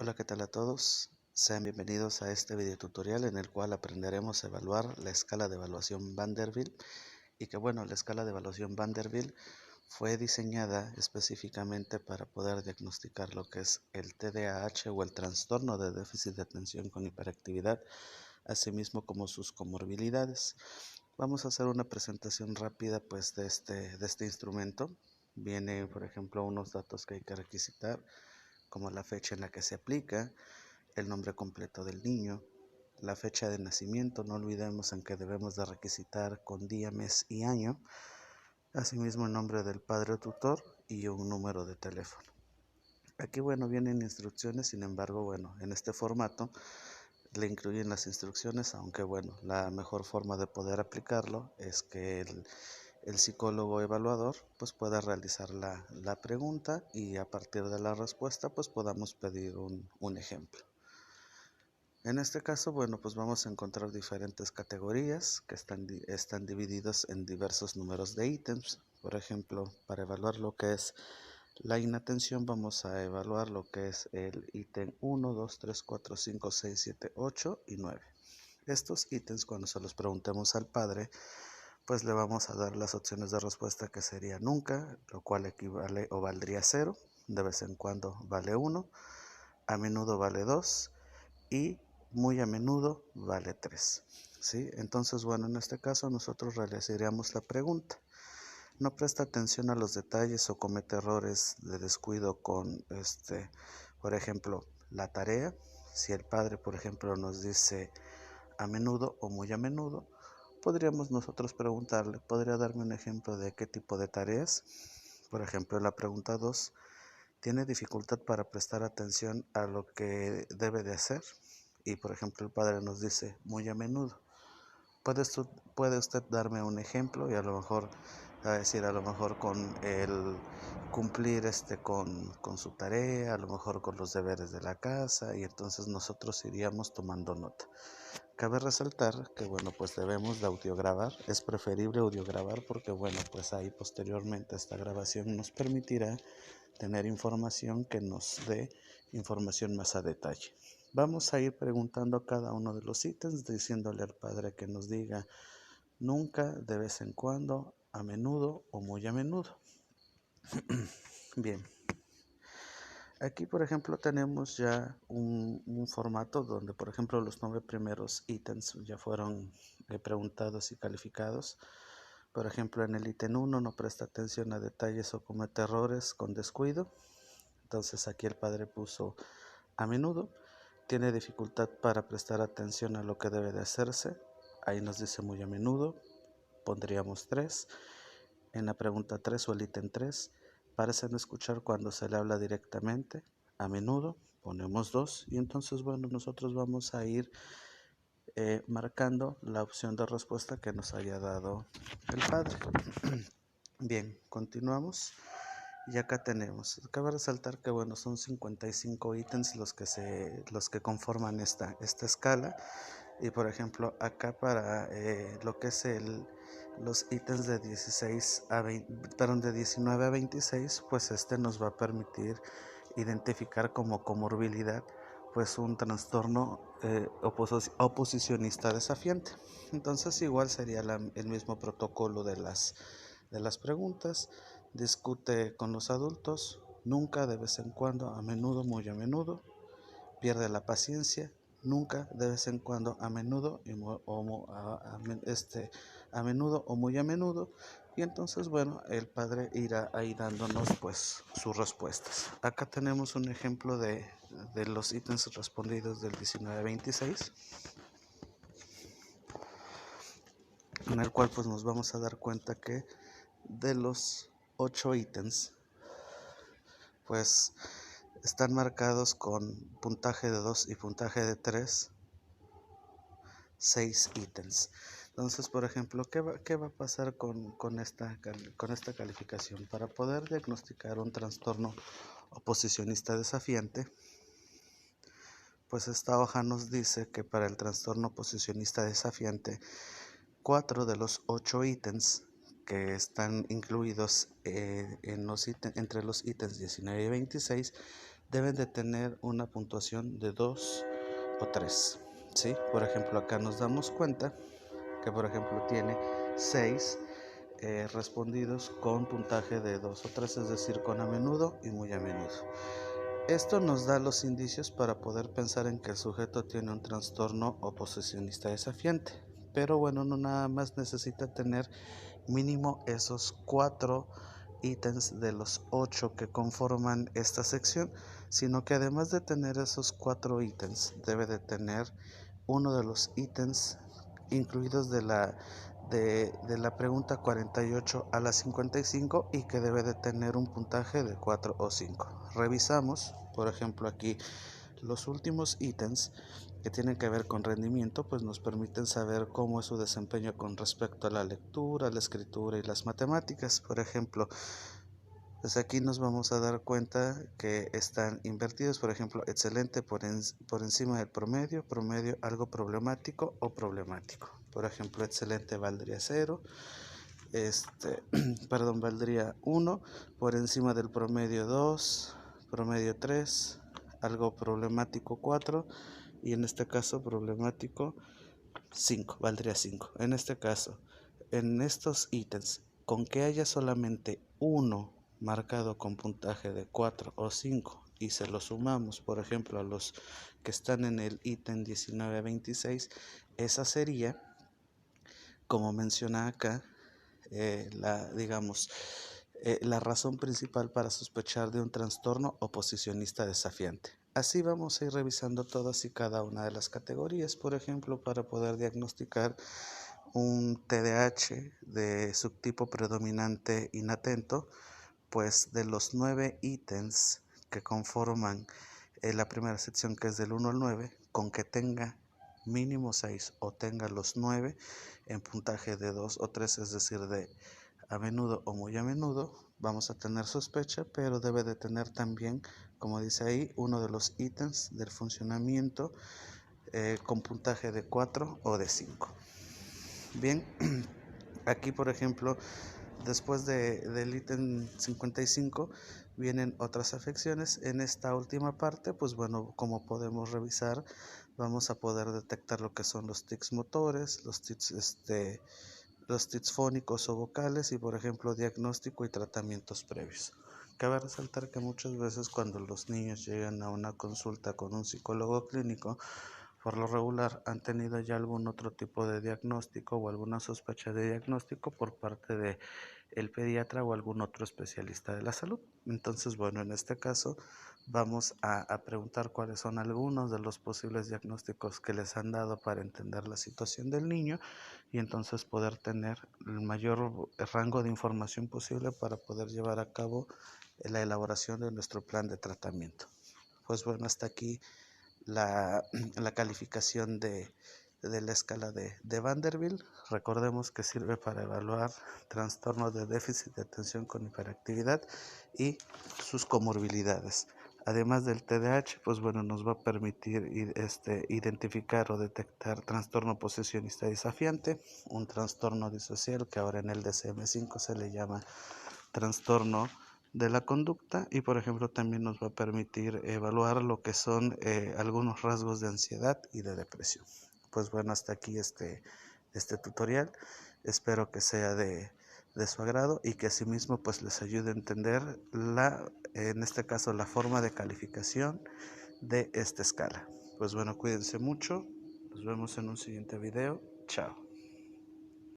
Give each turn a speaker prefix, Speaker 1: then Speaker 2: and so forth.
Speaker 1: Hola, ¿qué tal a todos? Sean bienvenidos a este video tutorial en el cual aprenderemos a evaluar la escala de evaluación Vanderbilt y que la escala de evaluación Vanderbilt fue diseñada específicamente para poder diagnosticar lo que es el TDAH o el trastorno de déficit de atención con hiperactividad, asimismo como sus comorbilidades. Vamos a hacer una presentación rápida pues de este instrumento. Viene, por ejemplo, unos datos que hay que requisitar, como la fecha en la que se aplica, el nombre completo del niño, la fecha de nacimiento, no olvidemos en que debemos de requisitar con día, mes y año, asimismo el nombre del padre o tutor y un número de teléfono. Aquí vienen instrucciones, sin embargo en este formato le incluyen las instrucciones, aunque la mejor forma de poder aplicarlo es que el psicólogo evaluador pues pueda realizar la pregunta y a partir de la respuesta pues podamos pedir un ejemplo. En este caso, pues vamos a encontrar diferentes categorías que están divididas en diversos números de ítems. Por ejemplo, para evaluar lo que es la inatención, vamos a evaluar lo que es el ítem 1, 2, 3, 4, 5, 6, 7, 8 y 9. Estos ítems, cuando se los preguntemos al padre, pues le vamos a dar las opciones de respuesta que sería nunca, lo cual equivale o valdría 0, de vez en cuando vale 1, a menudo vale 2 y muy a menudo vale 3. ¿Sí? Entonces, en este caso nosotros realizaríamos la pregunta. No presta atención a los detalles o comete errores de descuido con, por ejemplo, la tarea. Si el padre, por ejemplo, nos dice a menudo o muy a menudo, podríamos nosotros preguntarle, ¿podría darme un ejemplo de qué tipo de tareas? Por ejemplo, la pregunta 2, ¿tiene dificultad para prestar atención a lo que debe de hacer? Y por ejemplo el padre nos dice muy a menudo. ¿Puede usted darme un ejemplo? Y a lo mejor va a decir, a lo mejor con el cumplir con su tarea, a lo mejor con los deberes de la casa, y entonces nosotros iríamos tomando nota. Cabe resaltar que pues debemos de audiograbar, es preferible audiograbar porque pues ahí posteriormente esta grabación nos permitirá tener información que nos dé información más a detalle. Vamos a ir preguntando cada uno de los ítems, diciéndole al padre que nos diga nunca, de vez en cuando, a menudo o muy a menudo. Bien. Aquí, por ejemplo, tenemos ya un formato donde, por ejemplo, los 9 primeros ítems ya fueron preguntados y calificados. Por ejemplo, en el ítem 1 no presta atención a detalles o comete errores con descuido. Entonces aquí el padre puso a menudo. Tiene dificultad para prestar atención a lo que debe de hacerse. Ahí nos dice muy a menudo. Pondríamos 3. En la pregunta 3 o el ítem 3, parece no escuchar cuando se le habla directamente. A menudo ponemos 2. Y entonces, nosotros vamos a ir marcando la opción de respuesta que nos haya dado el padre. Bien, continuamos. Y acá tenemos, cabe resaltar que son 55 ítems los que conforman esta escala. Y por ejemplo, acá para lo que es los ítems de 19 a 26, pues nos va a permitir identificar como comorbilidad pues un trastorno oposicionista desafiante. Entonces igual sería el mismo protocolo de las preguntas. Discute con los adultos, nunca, de vez en cuando, a menudo, muy a menudo. Pierde la paciencia, nunca, de vez en cuando, a menudo, a menudo o muy a menudo. Y entonces, el padre irá ahí dándonos pues sus respuestas. Acá tenemos un ejemplo de los ítems respondidos del 19-26, en el cual pues nos vamos a dar cuenta que de los 8 ítems pues están marcados con puntaje de 2 y puntaje de 3, 6 ítems. Entonces, por ejemplo, ¿qué va a pasar con esta calificación? Para poder diagnosticar un trastorno oposicionista desafiante, pues esta hoja nos dice que para el trastorno oposicionista desafiante, 4 de los 8 ítems que están incluidos entre los ítems 19 y 26 deben de tener una puntuación de 2 o 3, ¿sí? Por ejemplo, acá nos damos cuenta que, por ejemplo, tiene 6 respondidos con puntaje de 2 o 3, es decir, con a menudo y muy a menudo. Esto nos da los indicios para poder pensar en que el sujeto tiene un trastorno oposicionista desafiante. Pero bueno, no nada más necesita tener mínimo esos 4 ítems de los 8 que conforman esta sección, sino que además de tener esos 4 ítems, debe de tener uno de los ítems incluidos de la pregunta 48 a la 55 y que debe de tener un puntaje de 4 o 5. Revisamos, por ejemplo, aquí los últimos ítems que tienen que ver con rendimiento, pues nos permiten saber cómo es su desempeño con respecto a la lectura, la escritura y las matemáticas. Por ejemplo, pues aquí nos vamos a dar cuenta que están invertidos. Por ejemplo, excelente por encima del promedio, promedio algo problemático o problemático. Por ejemplo, excelente valdría 0, valdría 1, por encima del promedio 2, promedio 3, algo problemático 4 y en este caso problemático 5, valdría 5. En este caso, en estos ítems, con que haya solamente uno marcado con puntaje de 4 o 5 y se lo sumamos, por ejemplo, a los que están en el ítem 19-26, esa sería, como menciona acá, la razón principal para sospechar de un trastorno oposicionista desafiante. Así vamos a ir revisando todas y cada una de las categorías, por ejemplo, para poder diagnosticar un TDAH de subtipo predominante inatento, pues de los 9 ítems que conforman la primera sección, que es del 1 al 9, con que tenga mínimo 6 o tenga los 9 en puntaje de 2 o 3, es decir, de a menudo o muy a menudo, vamos a tener sospecha, pero debe de tener también, como dice ahí, uno de los ítems del funcionamiento con puntaje de 4 o de 5. Bien, aquí por ejemplo, después del ítem 55 vienen otras afecciones. En esta última parte, pues bueno, como podemos revisar, vamos a poder detectar lo que son los tics motores, los tics fónicos o vocales y por ejemplo diagnóstico y tratamientos previos. Cabe resaltar que muchas veces cuando los niños llegan a una consulta con un psicólogo clínico, por lo regular han tenido ya algún otro tipo de diagnóstico o alguna sospecha de diagnóstico por parte de el pediatra o algún otro especialista de la salud. Entonces, bueno, en este caso vamos a preguntar cuáles son algunos de los posibles diagnósticos que les han dado para entender la situación del niño y entonces poder tener el mayor rango de información posible para poder llevar a cabo la elaboración de nuestro plan de tratamiento. Pues bueno, hasta aquí la calificación de la escala de Vanderbilt. Recordemos que sirve para evaluar trastornos de déficit de atención con hiperactividad y sus comorbilidades. Además del TDAH, pues bueno, nos va a permitir identificar o detectar trastorno posesionista desafiante, un trastorno disocial que ahora en el DSM-5 se le llama trastorno de la conducta y por ejemplo también nos va a permitir evaluar lo que son algunos rasgos de ansiedad y de depresión. Pues bueno, hasta aquí este tutorial. Espero que sea de su agrado y que asimismo pues les ayude a entender en este caso la forma de calificación de esta escala. Pues bueno, cuídense mucho. Nos vemos en un siguiente video. Chao.